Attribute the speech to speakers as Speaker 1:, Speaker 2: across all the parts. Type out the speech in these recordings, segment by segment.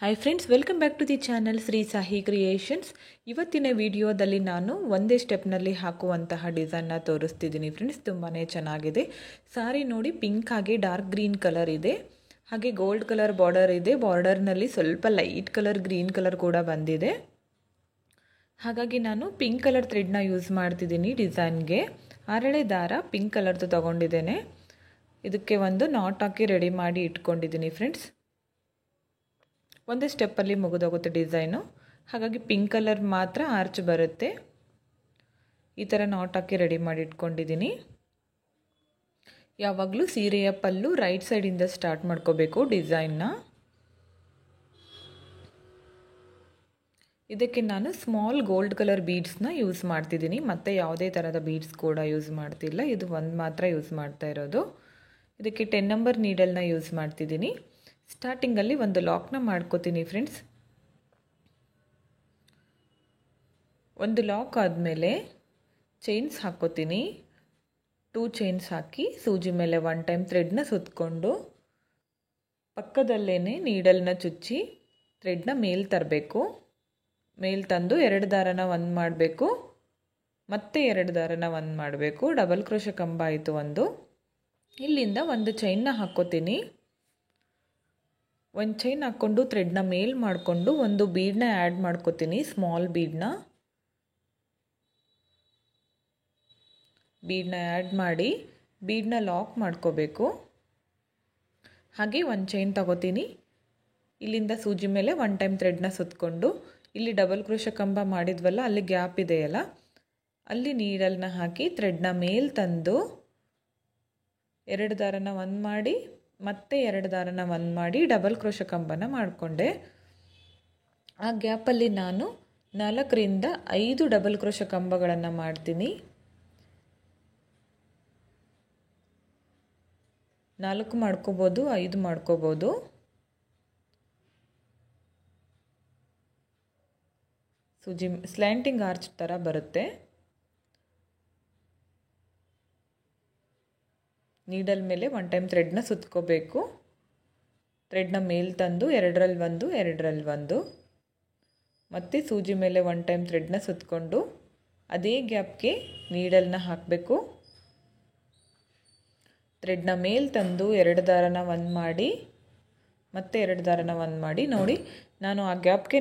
Speaker 1: Hi friends, welcome back to the channel Shri Sahi creations. ಇವತ್ತಿನ ವಿಡಿಯೋದಲ್ಲಿ ನಾನು ಒಂದೇ ಸ್ಟೆಪ್ನಲ್ಲಿ ಹಾಕುವಂತಹ ಡಿಸೈನ್ನ ತೋರಿಸ್ತಿದ್ದೀನಿ ಫ್ರೆಂಡ್ಸ್. ತುಂಬಾ ಚೆನ್ನಾಗಿದೆ. ಸಾರಿ ನೋಡಿ, ಪಿಂಕ್ ಹಾಗೆ ಡಾರ್ಕ್ ಗ್ರೀನ್ ಕಲರ್ ಇದೆ, ಹಾಗೆ ಗೋಲ್ಡ್ ಕಲರ್ ಬಾರ್ಡರ್ ಇದೆ. ಬಾರ್ಡರ್ನಲ್ಲಿ ಸ್ವಲ್ಪ ಲೈಟ್ ಕಲರ್ ಗ್ರೀನ್ ಕಲರ್ ಕೂಡ ಬಂದಿದೆ. ಹಾಗಾಗಿ ನಾನು ಪಿಂಕ್ ಕಲರ್ ಥ್ರೆಡ್ನ ಯೂಸ್ ಮಾಡ್ತಿದ್ದೀನಿ ಡಿಸೈನ್ಗೆ. ಅರಳೆ ದಾರ ಪಿಂಕ್ ಕಲರ್ದು ತಗೊಂಡಿದ್ದೇನೆ. ಇದಕ್ಕೆ ಒಂದು ನಾಟ್ ಹಾಕಿ ರೆಡಿ ಮಾಡಿ ಇಟ್ಕೊಂಡಿದ್ದೀನಿ ಫ್ರೆಂಡ್ಸ್. ಒಂದೇ ಸ್ಟೆಪ್ಪಲ್ಲಿ ಮುಗಿದೋಗುತ್ತೆ ಡಿಸೈನು. ಹಾಗಾಗಿ ಪಿಂಕ್ ಕಲರ್ ಮಾತ್ರ ಆರ್ಚ್ ಬರುತ್ತೆ. ಈ ಥರ ನಾಟ್ ಹಾಕಿ ರೆಡಿ ಮಾಡಿ ಇಟ್ಕೊಂಡಿದ್ದೀನಿ. ಯಾವಾಗಲೂ ಸೀರೆಯ ಪಲ್ಲು ರೈಟ್ ಸೈಡಿಂದ ಸ್ಟಾರ್ಟ್ ಮಾಡ್ಕೋಬೇಕು ಡಿಸೈನ್ನ. ಇದಕ್ಕೆ ನಾನು ಸ್ಮಾಲ್ ಗೋಲ್ಡ್ ಕಲರ್ ಬೀಡ್ಸ್ನ ಯೂಸ್ ಮಾಡ್ತಿದ್ದೀನಿ. ಮತ್ತು ಯಾವುದೇ ಥರದ ಬೀಡ್ಸ್ ಕೂಡ ಯೂಸ್ ಮಾಡ್ತಿಲ್ಲ. ಇದು ಒಂದು ಮಾತ್ರ ಯೂಸ್ ಮಾಡ್ತಾ ಇರೋದು. ಇದಕ್ಕೆ 10 ನಂಬರ್ ನೀಡಲ್ನ ಯೂಸ್ ಮಾಡ್ತಿದ್ದೀನಿ. ಸ್ಟಾರ್ಟಿಂಗಲ್ಲಿ ಒಂದು ಲಾಕ್ನ ಮಾಡ್ಕೋತೀನಿ ಫ್ರೆಂಡ್ಸ್. ಒಂದು ಲಾಕ್ ಆದಮೇಲೆ ಚೈನ್ಸ್ ಹಾಕ್ಕೋತೀನಿ. 2 ಚೈನ್ಸ್ ಹಾಕಿ ಸೂಜಿ ಮೇಲೆ 1 ಟೈಮ್ ಥ್ರೆಡ್ನ ಸುತ್ತಕೊಂಡು ಪಕ್ಕದಲ್ಲೇ ನೀಡಲ್ನ ಚುಚ್ಚಿ ಥ್ರೆಡ್ನ ಮೇಲೆ ತರಬೇಕು. ಮೇಲೆ ತಂದು 2 ದಾರನ ಒಂದು ಮಾಡಬೇಕು, ಮತ್ತೆ 2 ದಾರನ ಒಂದು ಮಾಡಬೇಕು. ಡಬಲ್ ಕ್ರೋಶೆ ಕಂಬ ಆಯಿತು ಒಂದು. ಇಲ್ಲಿಂದ ಒಂದು ಚೈನ್ನ ಹಾಕ್ಕೋತೀನಿ. ಒಂದು ಚೈನ್ ಹಾಕ್ಕೊಂಡು ಥ್ರೆಡ್ನ ಮೇಲ್ ಮಾಡಿಕೊಂಡು ಒಂದು ಬೀಡನ್ನ ಆ್ಯಡ್ ಮಾಡ್ಕೋತೀನಿ. ಸ್ಮಾಲ್ ಬೀಡನ್ನ ಆ್ಯಡ್ ಮಾಡಿ ಬೀಡನ್ನ ಲಾಕ್ ಮಾಡ್ಕೋಬೇಕು. ಹಾಗೆ ಒಂದು ಚೈನ್ ತಗೋತೀನಿ. ಇಲ್ಲಿಂದ ಸೂಜಿ ಮೇಲೆ 1 ಟೈಮ್ ಥ್ರೆಡ್ನ ಸುತ್ತಕೊಂಡು ಇಲ್ಲಿ ಡಬಲ್ ಕ್ರೋಶೆ ಕಂಬ ಮಾಡಿದ್ವಲ್ಲ, ಅಲ್ಲಿ ಗ್ಯಾಪ್ ಇದೆಯಲ್ಲ, ಅಲ್ಲಿ ನೀಡಲ್ನ ಹಾಕಿ ಥ್ರೆಡ್ನ ಮೇಲ್ ತಂದು 2 ದಾರನ ಒಂದು ಮಾಡಿ ಮತ್ತೆ 2 ದಾರನ ಒಂದು ಮಾಡಿ ಡಬಲ್ ಕ್ರೋಶೆ ಕಂಬನ ಮಾಡಿಕೊಂಡೆ. ಆ ಗ್ಯಾಪಲ್ಲಿ ನಾನು 4 ರಿಂದ 5 ಡಬಲ್ ಕ್ರೋಶೆ ಕಂಬಗಳನ್ನು ಮಾಡ್ತೀನಿ. 4 ಮಾಡ್ಕೋಬೋದು, 5 ಮಾಡ್ಕೋಬೋದು. ಸೂಜಿ ಸ್ಲ್ಯಾಂಟಿಂಗ್ ಆರ್ಚ್ ಥರ ಬರುತ್ತೆ. ನೀಡಲ್ ಮೇಲೆ 1 ಟೈಮ್ ಥ್ರೆಡ್ನ ಸುತ್ಕೋಬೇಕು. ಥ್ರೆಡ್ನ ಮೇಲೆ ತಂದು 2ರಲ್ಲಿ 1, 2ರಲ್ಲಿ 1, ಮತ್ತು ಸೂಜಿ ಮೇಲೆ 1 ಟೈಮ್ ಥ್ರೆಡ್ನ ಸುತ್ತಕೊಂಡು ಅದೇ ಗ್ಯಾಪ್ಗೆ ನೀಡಲ್ನ ಹಾಕಬೇಕು. ಥ್ರೆಡ್ನ ಮೇಲೆ ತಂದು 2 ದಾರನ ಒಂದು ಮಾಡಿ ಮತ್ತೆ 2 ದಾರನ ಒಂದು ಮಾಡಿ. ನೋಡಿ, ನಾನು ಆ ಗ್ಯಾಪ್ಗೆ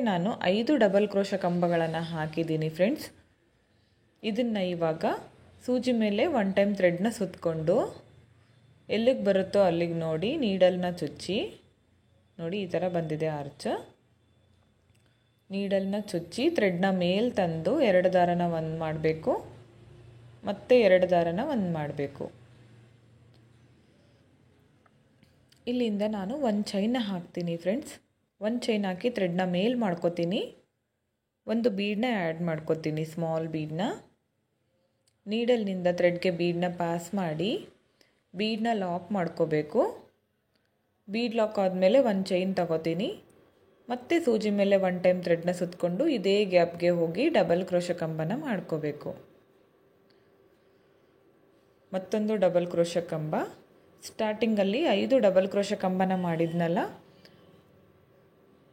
Speaker 1: 5 ಡಬಲ್ ಕ್ರೋಶೆ ಕಂಬಗಳನ್ನು ಹಾಕಿದ್ದೀನಿ ಫ್ರೆಂಡ್ಸ್. ಇದನ್ನು ಇವಾಗ ಸೂಜಿ ಮೇಲೆ 1 ಟೈಮ್ ಥ್ರೆಡ್ನ ಸುತ್ತಕೊಂಡು ಎಲ್ಲಿಗೆ ಬರುತ್ತೋ ಅಲ್ಲಿಗೆ ನೋಡಿ ನೀಡಲ್ನ ಚುಚ್ಚಿ, ನೋಡಿ ಈ ಥರ ಬಂದಿದೆ ಆರ್ಚ್. ನೀಡಲ್ನ ಚುಚ್ಚಿ ಥ್ರೆಡ್ನ ಮೇಲೆ ತಂದು 2 ದಾರನ ಒಂದು ಮಾಡಬೇಕು, ಮತ್ತೆ 2 ದಾರನ ಒಂದು ಮಾಡಬೇಕು. ಇಲ್ಲಿಂದ ನಾನು ಒಂದು ಚೈನ್ನ ಹಾಕ್ತೀನಿ ಫ್ರೆಂಡ್ಸ್. ಒಂದು ಚೈನ್ ಹಾಕಿ ಥ್ರೆಡ್ನ ಮೇಲ್ ಮಾಡ್ಕೋತೀನಿ. ಒಂದು ಬೀಡನ್ನ ಆ್ಯಡ್ ಮಾಡ್ಕೋತೀನಿ, ಸ್ಮಾಲ್ ಬೀಡನ್ನ. ನೀಡಲ್ನಿಂದ ಥ್ರೆಡ್ಗೆ ಬೀಡನ್ನ ಪಾಸ್ ಮಾಡಿ ಬೀಡನ್ನ ಲಾಕ್ ಮಾಡ್ಕೋಬೇಕು. ಬೀಡ್ ಲಾಕ್ ಆದಮೇಲೆ ಒಂದು ಚೈನ್ ತಗೋತೀನಿ. ಮತ್ತೆ ಸೂಜಿ ಮೇಲೆ 1 ಟೈಮ್ ಥ್ರೆಡ್ನ ಸುತ್ತಕೊಂಡು ಇದೇ ಗ್ಯಾಪ್ಗೆ ಹೋಗಿ ಡಬಲ್ ಕ್ರೋಶೆ ಕಂಬನ ಮಾಡ್ಕೋಬೇಕು. ಮತ್ತೊಂದು ಡಬಲ್ ಕ್ರೋಶೆ ಕಂಬ. ಸ್ಟಾರ್ಟಿಂಗಲ್ಲಿ 5 ಡಬಲ್ ಕ್ರೋಶೆ ಕಂಬನ ಮಾಡಿದ್ನಲ್ಲ,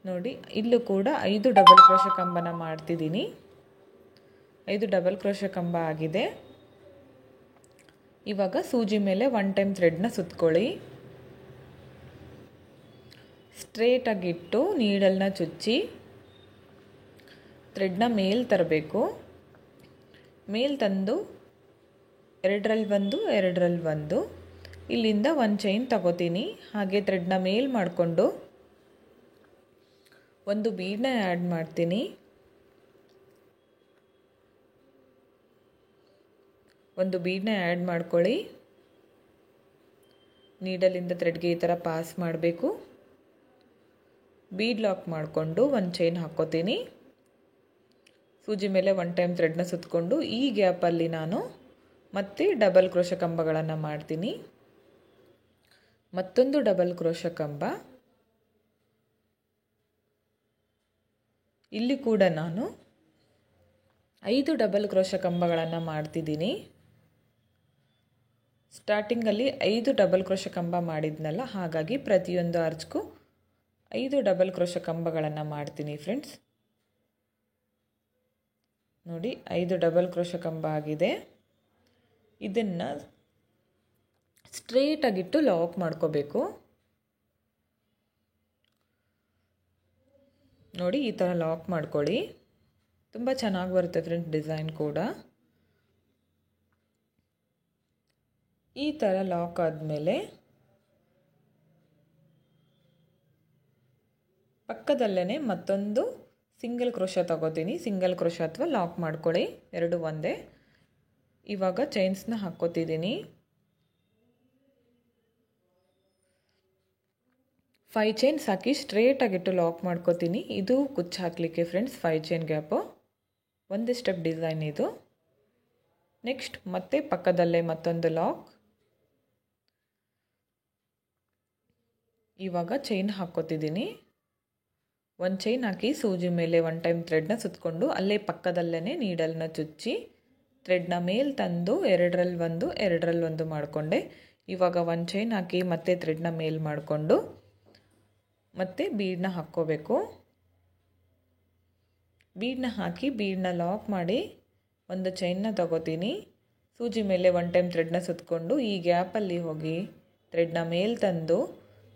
Speaker 1: ನೋಡಿ ಇಲ್ಲೂ ಕೂಡ 5 ಡಬಲ್ ಕ್ರೋಶೆ ಕಂಬನ ಮಾಡ್ತಿದ್ದೀನಿ. 5 ಡಬಲ್ ಕ್ರೋಶೆ ಕಂಬ ಆಗಿದೆ. ಇವಾಗ ಸೂಜಿ ಮೇಲೆ 1 ಟೈಮ್ ಥ್ರೆಡ್ನ ಸುತ್ತಕೊಳ್ಳಿ. ಸ್ಟ್ರೇಟಾಗಿಟ್ಟು ನೀಡಲ್ನ ಚುಚ್ಚಿ ಥ್ರೆಡ್ನ ಮೇಲ್ ತರಬೇಕು. ಮೇಲ್ ತಂದು 2ರಲ್ಲಿ 1, 2ರಲ್ಲಿ 1, ಇಲ್ಲಿಂದ ಒಂದು ಚೈನ್ ತಗೋತೀನಿ. ಹಾಗೆ ಥ್ರೆಡ್ನ ಮೇಲ್ ಮಾಡಿಕೊಂಡು ಒಂದು ಬೀಡನ್ನ ಆ್ಯಡ್ ಮಾಡ್ತೀನಿ. ಒಂದು ಬೀಡನ್ನ ಆ್ಯಡ್ ಮಾಡ್ಕೊಳ್ಳಿ. ನೀಡಲಿಂದ ಥ್ರೆಡ್ಗೆ ಈ ಥರ ಪಾಸ್ ಮಾಡಬೇಕು. ಬೀಡ್ ಲಾಕ್ ಮಾಡಿಕೊಂಡು ಒಂದು ಚೈನ್ ಹಾಕ್ಕೋತೀನಿ. ಸೂಜಿ ಮೇಲೆ 1 ಟೈಮ್ ಥ್ರೆಡ್ನ ಸುತ್ತಕೊಂಡು ಈ ಗ್ಯಾಪಲ್ಲಿ ನಾನು ಮತ್ತೆ ಡಬಲ್ ಕ್ರೋಶೆ ಕಂಬಗಳನ್ನು ಮಾಡ್ತೀನಿ. ಮತ್ತೊಂದು ಡಬಲ್ ಕ್ರೋಶೆ ಕಂಬ. ಇಲ್ಲಿ ಕೂಡ ನಾನು 5 ಡಬಲ್ ಕ್ರೋಶೆ ಕಂಬಗಳನ್ನು ಮಾಡ್ತಿದ್ದೀನಿ. ಸ್ಟಾರ್ಟಿಂಗಲ್ಲಿ 5 ಡಬಲ್ ಕ್ರೋಶೆ ಕಂಬ ಮಾಡಿದ್ನಲ್ಲ, ಹಾಗಾಗಿ ಪ್ರತಿಯೊಂದು ಆರ್ಚ್ಗೂ 5 ಡಬಲ್ ಕ್ರೋಶೆ ಕಂಬಗಳನ್ನು ಮಾಡ್ತೀನಿ ಫ್ರೆಂಡ್ಸ್. ನೋಡಿ 5 ಡಬಲ್ ಕ್ರೋಶೆ ಕಂಬ ಆಗಿದೆ. ಇದನ್ನು ಸ್ಟ್ರೇಟಾಗಿಟ್ಟು ಲಾಕ್ ಮಾಡ್ಕೋಬೇಕು. ನೋಡಿ ಈ ಥರ ಲಾಕ್ ಮಾಡ್ಕೊಳ್ಳಿ. ತುಂಬ ಚೆನ್ನಾಗಿ ಬರುತ್ತೆ ಫ್ರೆಂಡ್ಸ್ ಡಿಸೈನ್ ಕೂಡ. ಈ ಥರ ಲಾಕ್ ಆದಮೇಲೆ ಪಕ್ಕದಲ್ಲೇ ಮತ್ತೊಂದು ಸಿಂಗಲ್ ಕ್ರೋಶೆ ತಗೋತೀನಿ. ಸಿಂಗಲ್ ಕ್ರೋಶೆ ಅಥವಾ ಲಾಕ್ ಮಾಡ್ಕೊಳ್ಳಿ, ಎರಡು ಒಂದೇ. ಇವಾಗ ಚೈನ್ಸ್ನ ಹಾಕ್ಕೋತಿದ್ದೀನಿ. 5 ಚೈನ್ಸ್ ಹಾಕಿ ಸ್ಟ್ರೇಟಾಗಿಟ್ಟು ಲಾಕ್ ಮಾಡ್ಕೋತೀನಿ. ಇದು ಕುಚ್ಚು ಹಾಕಲಿಕ್ಕೆ ಫ್ರೆಂಡ್ಸ್ 5 ಚೈನ್ ಗ್ಯಾಪು. ಒಂದೇ ಸ್ಟೆಪ್ ಡಿಸೈನ್ ಇದು. ನೆಕ್ಸ್ಟ್ ಮತ್ತೆ ಪಕ್ಕದಲ್ಲೇ ಮತ್ತೊಂದು ಲಾಕ್. ಇವಾಗ ಚೈನ್ ಹಾಕ್ಕೋತಿದ್ದೀನಿ. ಒಂದು ಚೈನ್ ಹಾಕಿ ಸೂಜಿ ಮೇಲೆ 1 ಟೈಮ್ ಥ್ರೆಡ್ನ ಸುತ್ತಕೊಂಡು ಅಲ್ಲೇ ಪಕ್ಕದಲ್ಲೇ ನೀಡಲ್ನ ಚುಚ್ಚಿ ಥ್ರೆಡ್ನ ಮೇಲೆ ತಂದು 2ರಲ್ಲಿ 1 2ರಲ್ಲಿ 1 ಮಾಡಿಕೊಂಡೆ. ಇವಾಗ 1 ಚೈನ್ ಹಾಕಿ ಮತ್ತೆ ಥ್ರೆಡ್ನ ಮೇಲೆ ಮಾಡಿಕೊಂಡು ಮತ್ತೆ ಬೀಡನ್ನ ಹಾಕ್ಕೋಬೇಕು. ಬೀಡನ್ನ ಹಾಕಿ ಬೀಡನ್ನ ಲಾಕ್ ಮಾಡಿ ಒಂದು ಚೈನ್ನ ತಗೋತೀನಿ. ಸೂಜಿ ಮೇಲೆ 1 ಟೈಮ್ ಥ್ರೆಡ್ನ ಸುತ್ತಕೊಂಡು ಈ ಗ್ಯಾಪಲ್ಲಿ ಹೋಗಿ ಥ್ರೆಡ್ನ ಮೇಲೆ ತಂದು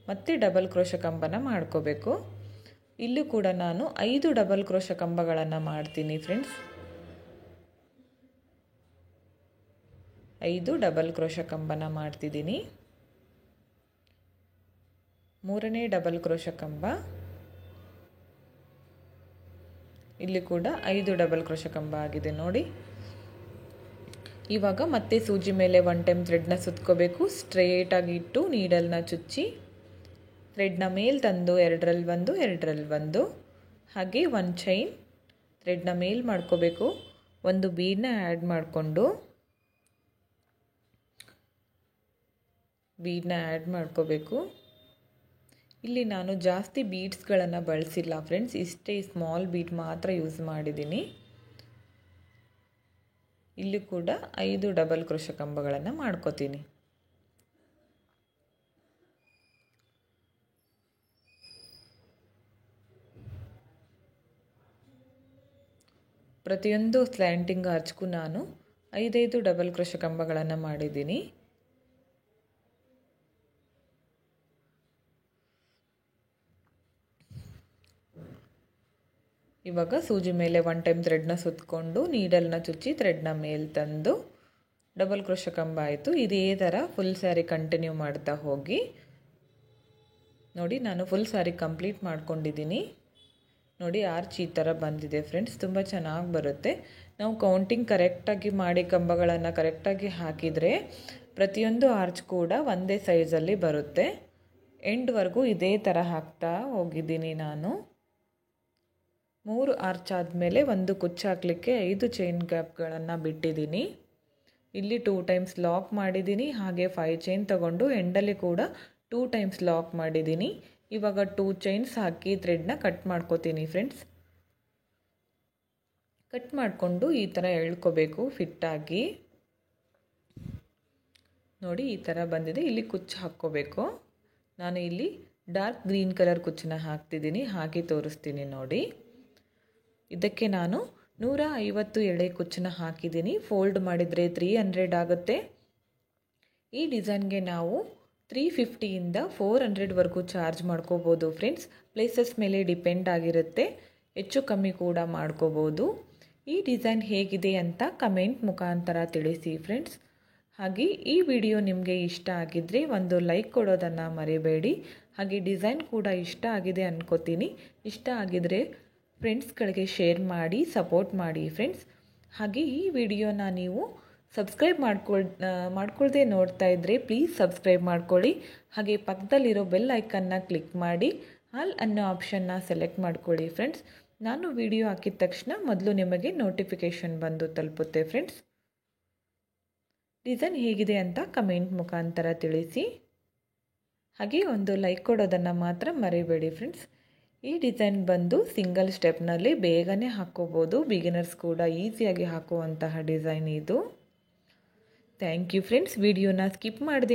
Speaker 1: ಮತ್ತೆ ಡಬಲ್ ಕ್ರೋಶೆ ಕಂಬನ ಮಾಡ್ಕೋಬೇಕು. ಇಲ್ಲೂ ಕೂಡ ನಾನು 5 ಡಬಲ್ ಕ್ರೋಶೆ ಕಂಬಗಳನ್ನು ಮಾಡ್ತೀನಿ ಫ್ರೆಂಡ್ಸ್. 5 ಡಬಲ್ ಕ್ರೋಶೆ ಕಂಬನ ಮಾಡ್ತಿದ್ದೀನಿ. 3ನೇ ಡಬಲ್ ಕ್ರೋಶೆ ಕಂಬ. ಇಲ್ಲಿ ಕೂಡ 5 ಡಬಲ್ ಕ್ರೋಶೆ ಕಂಬ ಆಗಿದೆ ನೋಡಿ. ಇವಾಗ ಮತ್ತೆ ಸೂಜಿ ಮೇಲೆ 1 ಟೈಮ್ ಥ್ರೆಡ್ನ ಸುತ್ತಕೋಬೇಕು. ಸ್ಟ್ರೇಟಾಗಿ ಇಟ್ಟು ನೀಡಲ್ನ ಚುಚ್ಚಿ ಥ್ರೆಡ್ನ ಮೇಲೆ ತಂದು 2ರಲ್ಲಿ 1 2ರಲ್ಲಿ 1 ಹಾಗೆ 1 ಚೈನ್ ಥ್ರೆಡ್ನ ಮೇಲೆ ಮಾಡ್ಕೋಬೇಕು. ಒಂದು ಬೀಡನ್ನ ಆ್ಯಡ್ ಮಾಡಿಕೊಂಡು ಮಾಡ್ಕೋಬೇಕು. ಇಲ್ಲಿ ನಾನು ಜಾಸ್ತಿ ಬೀಡ್ಸ್ಗಳನ್ನು ಬಳಸಿಲ್ಲ ಫ್ರೆಂಡ್ಸ್, ಇಷ್ಟೇ ಸ್ಮಾಲ್ ಬೀಡ್ ಮಾತ್ರ ಯೂಸ್ ಮಾಡಿದ್ದೀನಿ. ಇಲ್ಲಿ ಕೂಡ 5 ಡಬಲ್ ಕ್ರೋಶೆ ಕಂಬಗಳನ್ನು ಮಾಡ್ಕೋತೀನಿ. ಪ್ರತಿಯೊಂದು ಸ್ಲ್ಯಾಂಟಿಂಗ್ ಆರ್ಚ್ಗೂ ನಾನು 5 ಡಬಲ್ ಕ್ರೋಶೆ ಕಂಬಗಳನ್ನು ಮಾಡಿದ್ದೀನಿ. ಇವಾಗ ಸೂಜಿ ಮೇಲೆ 1 ಟೈಮ್ ಥ್ರೆಡ್ನ ಸುತ್ತಕೊಂಡು ನೀಡಲ್ನ ಚುಚ್ಚಿ ಥ್ರೆಡ್ನ ಮೇಲೆ ತಂದು ಡಬಲ್ ಕ್ರೋಶೆ ಕಂಬ ಆಯಿತು. ಇದೇ ಥರ ಫುಲ್ ಸ್ಯಾರಿ ಕಂಟಿನ್ಯೂ ಮಾಡ್ತಾ ಹೋಗಿ. ನೋಡಿ ನಾನು ಫುಲ್ ಸ್ಯಾರಿ ಕಂಪ್ಲೀಟ್ ಮಾಡ್ಕೊಂಡಿದ್ದೀನಿ. ನೋಡಿ ಆರ್ಚ್ ಈ ಥರ ಬಂದಿದೆ ಫ್ರೆಂಡ್ಸ್, ತುಂಬ ಚೆನ್ನಾಗಿ ಬರುತ್ತೆ. ನಾವು ಕೌಂಟಿಂಗ್ ಕರೆಕ್ಟಾಗಿ ಮಾಡಿ ಕಂಬಗಳನ್ನು ಕರೆಕ್ಟಾಗಿ ಹಾಕಿದರೆ ಪ್ರತಿಯೊಂದು ಆರ್ಚ್ ಕೂಡ ಒಂದೇ ಸೈಜಲ್ಲಿ ಬರುತ್ತೆ. ಎಂಡ್ವರೆಗೂ ಇದೇ ಥರ ಹಾಕ್ತಾ ಹೋಗಿದ್ದೀನಿ ನಾನು. 3 ಆರ್ಚ್ ಆದಮೇಲೆ ಒಂದು ಕುಚ್ಚು ಹಾಕಲಿಕ್ಕೆ 5 ಚೈನ್ ಗ್ಯಾಪ್ಗಳನ್ನು ಬಿಟ್ಟಿದ್ದೀನಿ. ಇಲ್ಲಿ 2 ಟೈಮ್ಸ್ ಲಾಕ್ ಮಾಡಿದ್ದೀನಿ. ಹಾಗೆ 5 ಚೈನ್ ತಗೊಂಡು ಎಂಡಲ್ಲಿ ಕೂಡ 2 ಟೈಮ್ಸ್ ಲಾಕ್ ಮಾಡಿದ್ದೀನಿ. ಇವಾಗ 2 ಚೈನ್ಸ್ ಹಾಕಿ ಥ್ರೆಡ್ನ ಕಟ್ ಮಾಡ್ಕೋತೀನಿ ಫ್ರೆಂಡ್ಸ್. ಕಟ್ ಮಾಡಿಕೊಂಡು ಈ ಥರ ಎಳ್ಕೋಬೇಕು ಫಿಟ್ಟಾಗಿ. ನೋಡಿ ಈ ಥರ ಬಂದಿದೆ. ಇಲ್ಲಿ ಕುಚ್ಚು ಹಾಕ್ಕೋಬೇಕು. ನಾನು ಇಲ್ಲಿ ಡಾರ್ಕ್ ಗ್ರೀನ್ ಕಲರ್ ಕುಚ್ಚನ್ನ ಹಾಕ್ತಿದ್ದೀನಿ, ಹಾಕಿ ತೋರಿಸ್ತೀನಿ ನೋಡಿ. ಇದಕ್ಕೆ ನಾನು 150 ಎಳೆ ಕುಚ್ಚನ್ನ ಹಾಕಿದ್ದೀನಿ. ಫೋಲ್ಡ್ ಮಾಡಿದರೆ 300 ಆಗುತ್ತೆ. ಈ ಡಿಸೈನ್ಗೆ ನಾವು 350ಇಂದ 400ವರೆಗೂ ಚಾರ್ಜ್ ಮಾಡ್ಕೋಬೋದು ಫ್ರೆಂಡ್ಸ್. ಪ್ಲೇಸಸ್ ಮೇಲೆ ಡಿಪೆಂಡ್ ಆಗಿರುತ್ತೆ, ಹೆಚ್ಚು ಕಮ್ಮಿ ಕೂಡ ಮಾಡ್ಕೋಬೋದು. ಈ ಡಿಸೈನ್ ಹೇಗಿದೆ ಅಂತ ಕಮೆಂಟ್ ಮುಖಾಂತರ ತಿಳಿಸಿ ಫ್ರೆಂಡ್ಸ್. ಹಾಗೆ ಈ ವಿಡಿಯೋ ನಿಮಗೆ ಇಷ್ಟ ಆಗಿದ್ದರೆ ಒಂದು ಲೈಕ್ ಕೊಡೋದನ್ನು ಮರಿಬೇಡಿ. ಹಾಗೆ ಡಿಸೈನ್ ಕೂಡ ಇಷ್ಟ ಆಗಿದೆ ಅನ್ಕೋತೀನಿ. ಇಷ್ಟ ಆಗಿದರೆ ಫ್ರೆಂಡ್ಸ್ಗಳಿಗೆ ಶೇರ್ ಮಾಡಿ ಸಪೋರ್ಟ್ ಮಾಡಿ ಫ್ರೆಂಡ್ಸ್. ಹಾಗೆ ಈ ವಿಡಿಯೋನ ನೀವು ಸಬ್ಸ್ಕ್ರೈಬ್ ಮಾಡ್ಕೊಳ್ದೆ ನೋಡ್ತಾ ಇದ್ದರೆ ಪ್ಲೀಸ್ ಸಬ್ಸ್ಕ್ರೈಬ್ ಮಾಡ್ಕೊಳ್ಳಿ. ಹಾಗೆ ಪಕ್ಕದಲ್ಲಿರೋ ಬೆಲ್ ಐಕನ್ನ ಕ್ಲಿಕ್ ಮಾಡಿ ಆಲ್ ಅನ್ನೋ ಆಪ್ಷನ್ನ ಸೆಲೆಕ್ಟ್ ಮಾಡ್ಕೊಳ್ಳಿ ಫ್ರೆಂಡ್ಸ್. ನಾನು ವಿಡಿಯೋ ಹಾಕಿದ ತಕ್ಷಣ ಮೊದಲು ನಿಮಗೆ ನೋಟಿಫಿಕೇಷನ್ ಬಂದು ತಲುಪುತ್ತೆ ಫ್ರೆಂಡ್ಸ್. ಡಿಸೈನ್ ಹೇಗಿದೆ ಅಂತ ಕಮೆಂಟ್ ಮುಖಾಂತರ ತಿಳಿಸಿ. ಹಾಗೆ ಒಂದು ಲೈಕ್ ಕೊಡೋದನ್ನು ಮಾತ್ರ ಮರಿಬೇಡಿ ಫ್ರೆಂಡ್ಸ್. ಈ ಡಿಸೈನ್ ಬಂದು ಸಿಂಗಲ್ ಸ್ಟೆಪ್ನಲ್ಲಿ ಬೇಗನೆ ಹಾಕ್ಕೋಬೋದು. ಬಿಗಿನರ್ಸ್ ಕೂಡ ಈಸಿಯಾಗಿ ಹಾಕುವಂತಹ ಡಿಸೈನ್ ಇದು. Thank you friends. ವಿಡಿಯೋನ ಸ್ಕಿಪ್ ಮಾಡಿದೆ